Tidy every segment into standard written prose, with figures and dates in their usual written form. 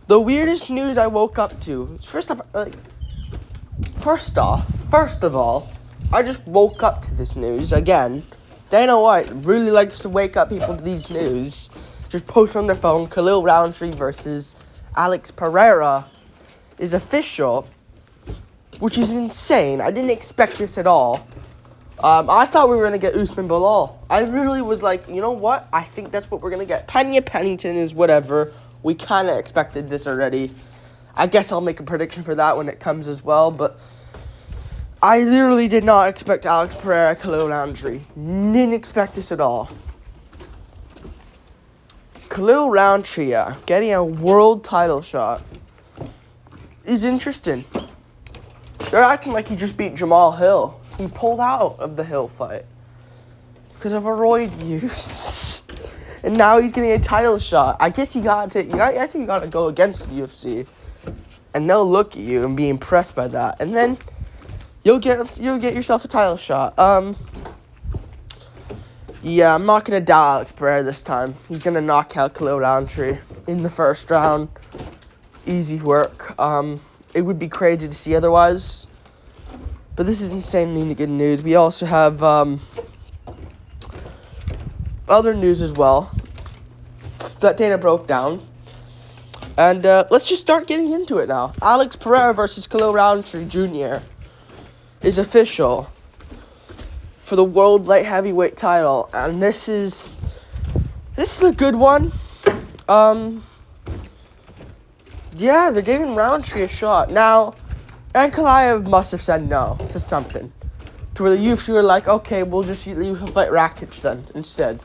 The weirdest news I woke up to. First of all, I just woke up to this news again. Dana White really likes to wake up people to these news. Just post on their phone, Khalil Rountree versus Alex Pereira is official, which is insane. I didn't expect this at all. I thought we were going to get Usman Bilal. I really was like, you know what? I think that's what we're going to get. Pennington is whatever. We kind of expected this already. I guess I'll make a prediction for that when it comes as well, but I literally did not expect Alex Pereira, Khalil Rountree. Didn't expect this at all. Khalil Rountree getting a world title shot is interesting. They're acting like he just beat Jamal Hill. He pulled out of the Hill fight because of a roid use. And now he's getting a title shot. I guess you gotta go against the UFC. And they'll look at you and be impressed by that. And then you'll get yourself a title shot. Yeah, I'm not gonna doubt Alex Pereira this time. He's gonna knock out Khalil Rountree in the first round. Easy work. It would be crazy to see otherwise. But this is insanely good news. We also have other news as well that Dana broke down. And let's just start getting into it now. Alex Pereira versus Khalil Rountree Jr. is official for the World Light Heavyweight title. And this is a good one. Yeah, they're giving Rountree a shot. Now, Ankalaev must have said no to something. To where the UFC were like, okay, we'll just fight Rakic then instead.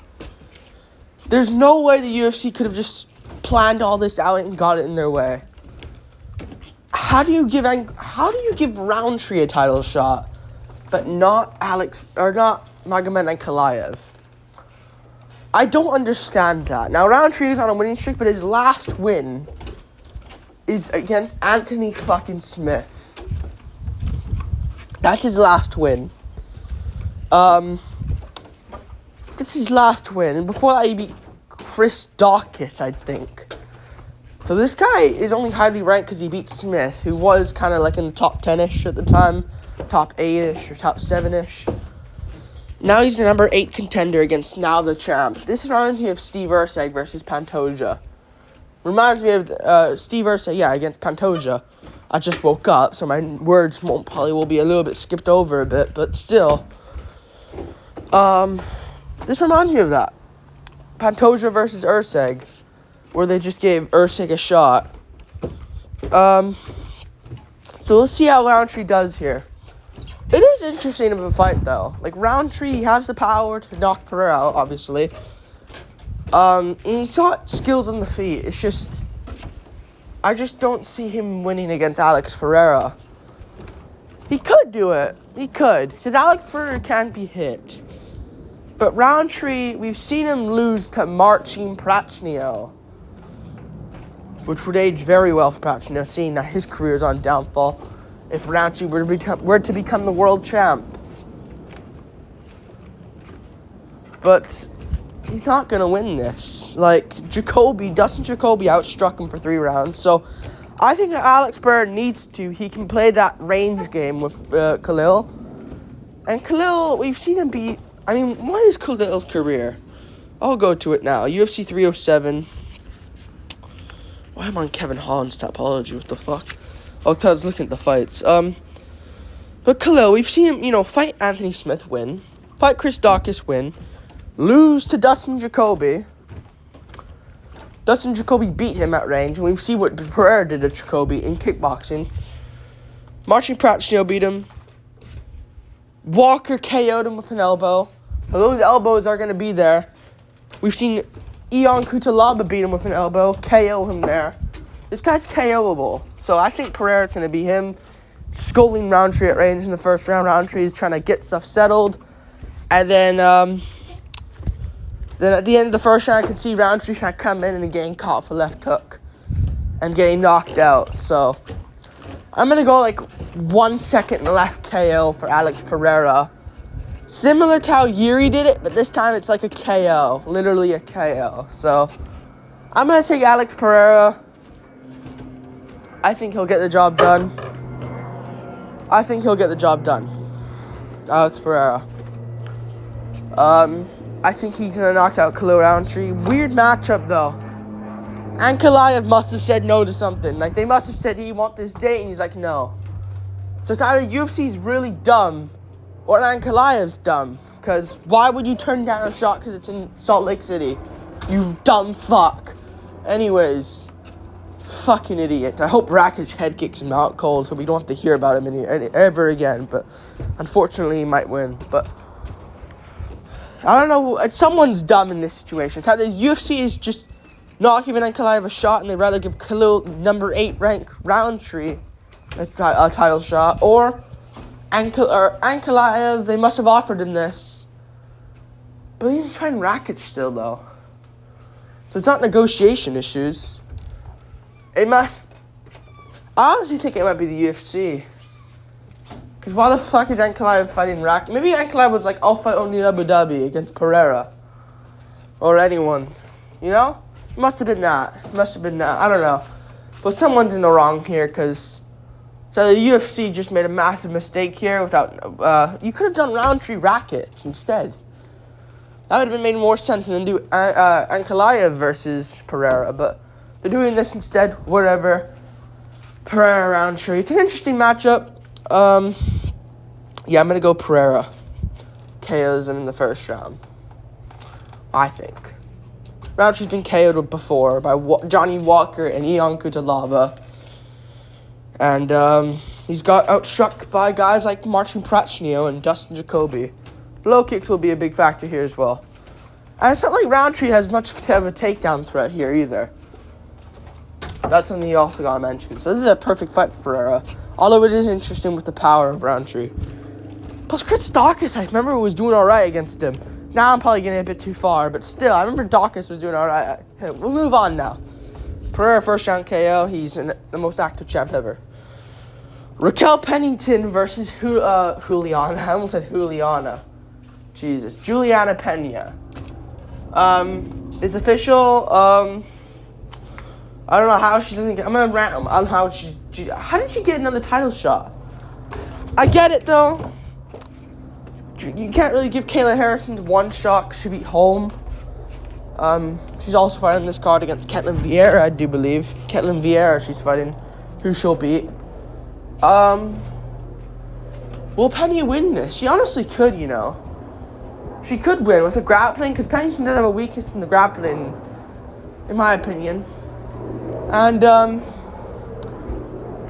There's no way the UFC could have just planned all this out and got it in their way. How do you give Rountree a title shot, but not Magomed Ankalaev? I don't understand that. Now Rountree is on a winning streak, but his last win is against Anthony fucking Smith. That's his last win. This is his last win. And before that, he beat Chris Dawkins, I think. So this guy is only highly ranked because he beat Smith, who was kind of like in the top 10-ish at the time. Top 8-ish or top 7-ish. Now he's the number 8 contender against now the champ. This reminds me of Steve Erceg versus Pantoja. Reminds me of Steve Erceg, against Pantoja. I just woke up, so my words probably will be a little bit skipped over a bit, but still. This reminds me of that. Pantoja versus Erceg, where they just gave Erceg a shot. So let's see how Rountree does here. It is interesting of a fight, though. Like, Rountree has the power to knock Pereira out, obviously. And he's got skills on the feet. It's just, I just don't see him winning against Alex Pereira. He could do it. He could. Because Alex Pereira can't be hit. But Rountree, we've seen him lose to Marcin Prachnio, which would age very well for Prachnio, seeing that his career is on downfall if Rountree were to become the world champ. But he's not going to win this. Like, Dustin Jacoby outstruck him for 3 rounds. So, I think Alex Pereira needs to. He can play that range game with Khalil. And Khalil, we've seen him beat. I mean, what is Khalil's career? I'll go to it now. UFC 307. Why am I on Kevin Holland's topology? What the fuck? I was looking at the fights. But Khalil, we've seen him, fight Anthony Smith, win. Fight Chris Dawkins, win. Lose to Dustin Jacoby. Dustin Jacoby beat him at range, and we've seen what Pereira did to Jacoby in kickboxing. Marcin Prachnio beat him. Walker KO'd him with an elbow. Those elbows are going to be there. We've seen Ion Cutelaba beat him with an elbow, KO him there. This guy's KO'able. So I think Pereira's going to be him sculling Rountree at range in the first round. Rountree is trying to get stuff settled. And then at the end of the first round, I can see Rountree trying to come in and getting caught for left hook and getting knocked out. So I'm going to go 1 second left KO for Alex Pereira. Similar to how Yuri did it, but this time it's like a KO. Literally a KO. So I'm going to take Alex Pereira. I think he'll get the job done. Alex Pereira. I think he's going to knock out Khalil Rountree. Weird matchup, though. And Ankalaev must have said no to something. Like, they must have said he want this date, and he's like, no. So it's either UFC's really dumb, or Ankalaev's dumb. Because why would you turn down a shot because it's in Salt Lake City? You dumb fuck. Anyways, fucking idiot. I hope Rakic head kicks him out cold so we don't have to hear about him ever again. But unfortunately, he might win. But I don't know. Someone's dumb in this situation. It's either the UFC is just not giving Ankalaev a shot and they'd rather give Khalil number 8 ranked Rountree a title shot, or Ankalaev, they must have offered him this. But he's trying Rakic still, though. So it's not negotiation issues. It must... I honestly think it might be the UFC. Because why the fuck is Ankalaev fighting Rakic? Maybe Ankalaev was like, I'll fight only in Abu Dhabi against Pereira. Or anyone. You know? It must have been that. I don't know. But someone's in the wrong here, because... So the UFC just made a massive mistake here without... you could have done Rountree Rakic instead. That would have made more sense than do Ankalaev versus Pereira. But they're doing this instead. Whatever. Pereira Rountree. It's an interesting matchup. Yeah, I'm going to go Pereira. KOs him in the first round. I think. Rountree's been KO'd before by Johnny Walker and Ion Cutelaba. And he's got outstruck by guys like Marcin Prachnio and Dustin Jacoby. Low kicks will be a big factor here as well. And it's not like Rountree has much of a takedown threat here either. That's something you also got to mention. So this is a perfect fight for Pereira. Although it is interesting with the power of Rountree. Plus Chris Dawkins, I remember, was doing alright against him. Now I'm probably getting a bit too far. But still, I remember Dawkins was doing alright. We'll move on now. Pereira first round KO. He's the most active champ ever. Raquel Pennington versus Juliana. I almost said Juliana. Jesus. Juliana Pena. It's official. I don't know how she doesn't get... I'm going to rant on how she... How did she get another title shot? I get it, though. You can't really give Kayla Harrison one shot because she beat home. She's also fighting this card against Ketlen Vieira, I do believe. Ketlen Vieira, she's fighting, who she'll beat. Will Penny win this? She honestly could, you know. She could win with the grappling, because Pennington does have a weakness in the grappling, in my opinion. And,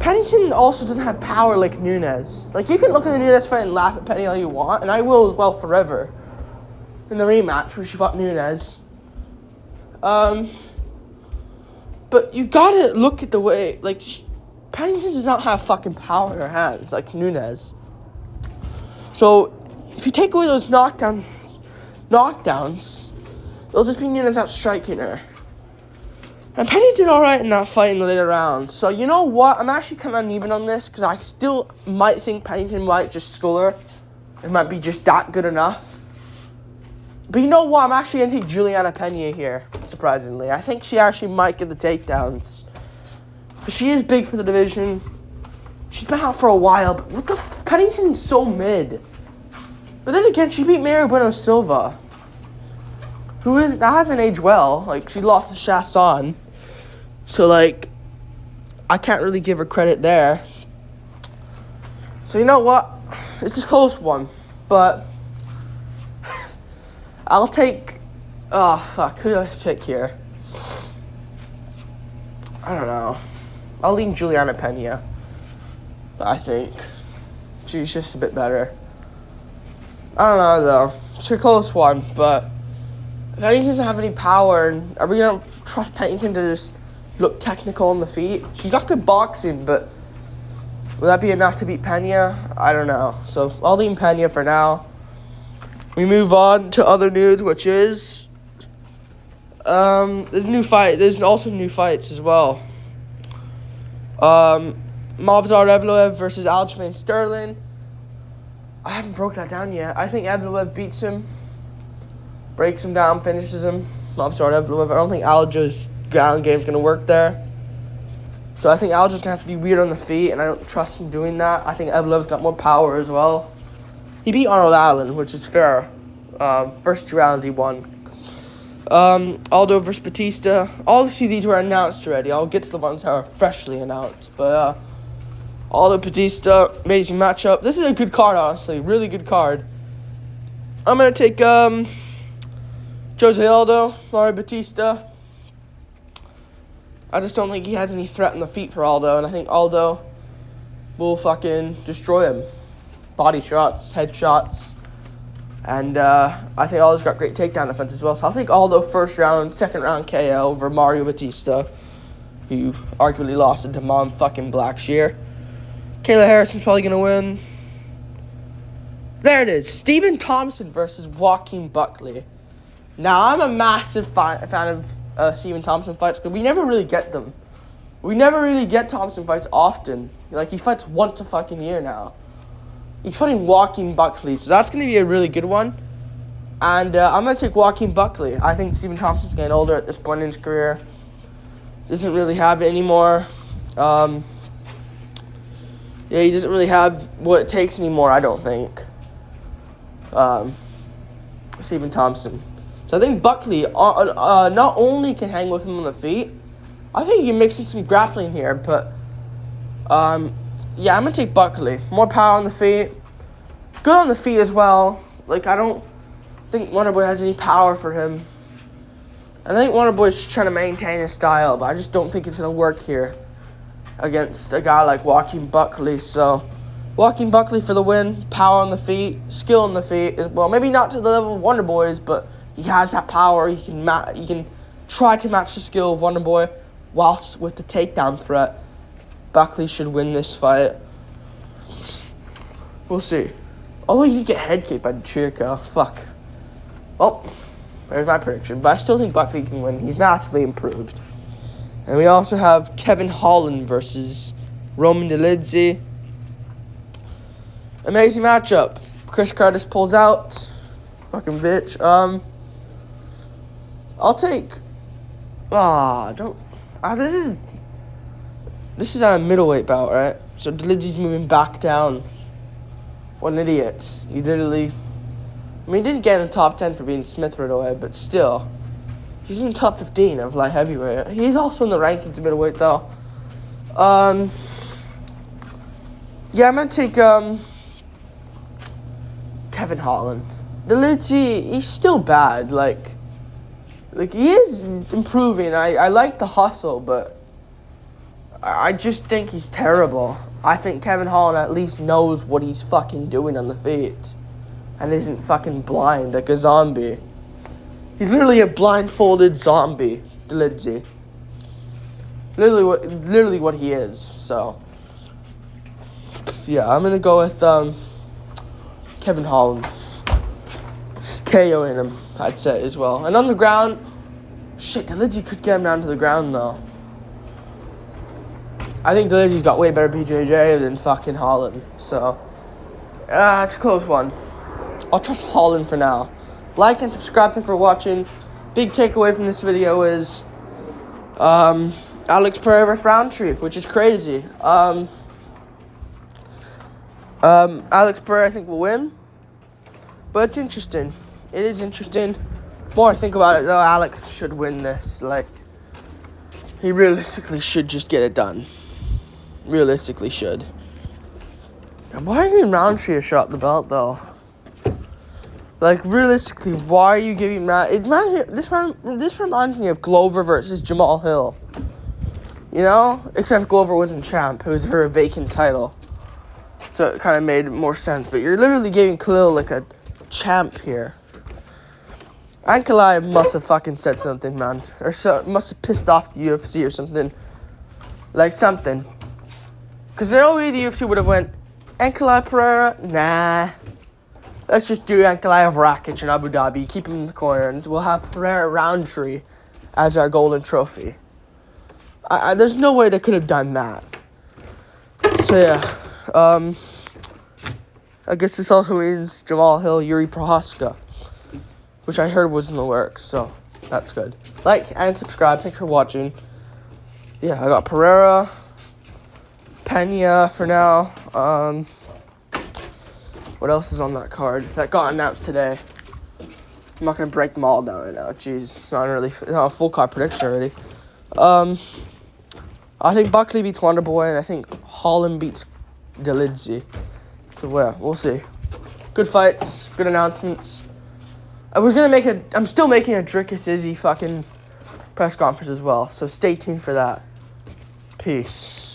Pennington also doesn't have power like Nunes. Like, you can look at the Nunes fight and laugh at Penny all you want, and I will as well forever. In the rematch where she fought Nunes. But you gotta look at the way, like, Pennington does not have fucking power in her hands like Nunes. So, if you take away those knockdowns, it'll just be Nunes out striking her. And Penny did alright in that fight in the later rounds. So, you know what? I'm actually kind of uneven on this because I still might think Pennington might just school her. It might be just that good enough. But you know what? I'm actually going to take Juliana Pena here, surprisingly. I think she actually might get the takedowns. Because she is big for the division. She's been out for a while. But what the Pennington's so mid. But then again, she beat Mary Bueno Silva. That hasn't aged well. Like, she lost to Chasson. So, like, I can't really give her credit there. So, you know what? It's a close one. But I'll take... Oh, fuck. Who do I pick here? I don't know. I'll leave Juliana Pena. I think. She's just a bit better. I don't know, though. It's a close one, but... If Pennington doesn't have any power, are we going to trust Pennington to just look technical on the feet? She's got good boxing, but will that be enough to beat Pena? I don't know. So I'll leave Pena for now. We move on to other news, which is there's a new fight. There's also new fights as well. Movsar Evloev versus Aljamain Sterling. I haven't broke that down yet. I think Evloev beats him. Breaks him down, finishes him. Movsar Evloev. I don't think Aljo's ground game's going to work there. So I think Aljo's going to have to be weird on the feet, and I don't trust him doing that. I think Evloev's got more power as well. He beat Arnold Allen, which is fair. First 2 rounds he won. Aldo versus Batista. Obviously, these were announced already. I'll get to the ones that are freshly announced. But Aldo Batista, amazing matchup. This is a good card, honestly. Really good card. I'm going to take Jose Aldo, Mario Batista. I just don't think he has any threat in the feet for Aldo, and I think Aldo will fucking destroy him. Body shots, head shots, and I think Aldo's got great takedown defense as well. So I'll take Aldo first round, second round KO over Mario Batista, who arguably lost to Mom fucking Blackshear. Kayla Harrison's probably gonna win. There it is, Stephen Thompson versus Joaquin Buckley. Now I'm a massive fan of Stephen Thompson fights, because we never really get them. We never really get Thompson fights often. Like, he fights once a fucking year now. He's fighting Joaquin Buckley, so that's going to be a really good one. And I'm going to take Joaquin Buckley. I think Stephen Thompson's getting older at this point in his career. Doesn't really have it anymore. Yeah, he doesn't really have what it takes anymore, I don't think. Stephen Thompson. So I think Buckley not only can hang with him on the feet, I think he can mix in some grappling here, but yeah, I'm going to take Buckley. More power on the feet. Good on the feet as well. Like, I don't think Wonderboy has any power for him. I think Wonderboy's trying to maintain his style, but I just don't think it's going to work here against a guy like Joaquin Buckley. So, Joaquin Buckley for the win. Power on the feet. Skill on the feet. Well, maybe not to the level of Wonderboy's, but he has that power. He can try to match the skill of Wonderboy whilst with the takedown threat. Buckley should win this fight. We'll see. Although he did get head kicked by Chirico. Fuck. Well, there's my prediction. But I still think Buckley can win. He's massively improved. And we also have Kevin Holland versus Roman Dolidze. Amazing matchup. Chris Curtis pulls out. Fucking bitch. I'll take... This is a middleweight bout, right? So Dolidze's moving back down. What an idiot. He literally... I mean, he didn't get in the top 10 for being Smith right away, but still. He's in the top 15 of light heavyweight. He's also in the rankings of middleweight, though. Yeah, I'm going to take Kevin Holland. Dolidze, he's still bad. Like he is improving. I like the hustle, but I just think he's terrible. I think Kevin Holland at least knows what he's fucking doing on the feet and isn't fucking blind like a zombie. He's literally a blindfolded zombie, Dolidze. Literally what he is. So, yeah, I'm gonna go with Kevin Holland. Just KOing him, I'd say, as well. And on the ground, shit, Dolidze could get him down to the ground, though. I think Dolidze's got way better BJJ than fucking Holland. So, it's a close one. I'll trust Holland for now. Like and subscribe for watching. Big takeaway from this video is Alex Pereira versus Rountree, which is crazy. Alex Pereira, I think, will win. But it's interesting. It is interesting. The more I think about it, though, Alex should win this. Like, he realistically should just get it done. Realistically should. Why are you giving Rountree a shot at the belt, though? Like, realistically, why are you giving this reminds me of Glover versus Jamal Hill. You know? Except Glover wasn't champ. It was for a vacant title. So it kind of made more sense. But you're literally giving Khalil, like, a champ here. Ankalaev must have fucking said something, man. Or must have pissed off the UFC or something. Like, something. Because the only way the UFC would have went, Ankalaev Pereira? Nah. Let's just do Ankalaev Rakic in Abu Dhabi. Keep him in the corner. And we'll have Pereira Rountree as our golden trophy. There's no way they could have done that. So, yeah. I guess this also means Jamal Hill, Yuri Prohaska, which I heard was in the works, so that's good. Like and subscribe. Thanks for watching. Yeah, I got Pereira Pena for now. What else is on that card? That got announced today. I'm not gonna break them all down right now. Jeez, it's not really full card prediction already. I think Buckley beats Wonderboy, and I think Holland beats Delidzi. So yeah, we'll see. Good fights, good announcements. I'm still making a Drickus Izzy fucking press conference as well. So stay tuned for that. Peace.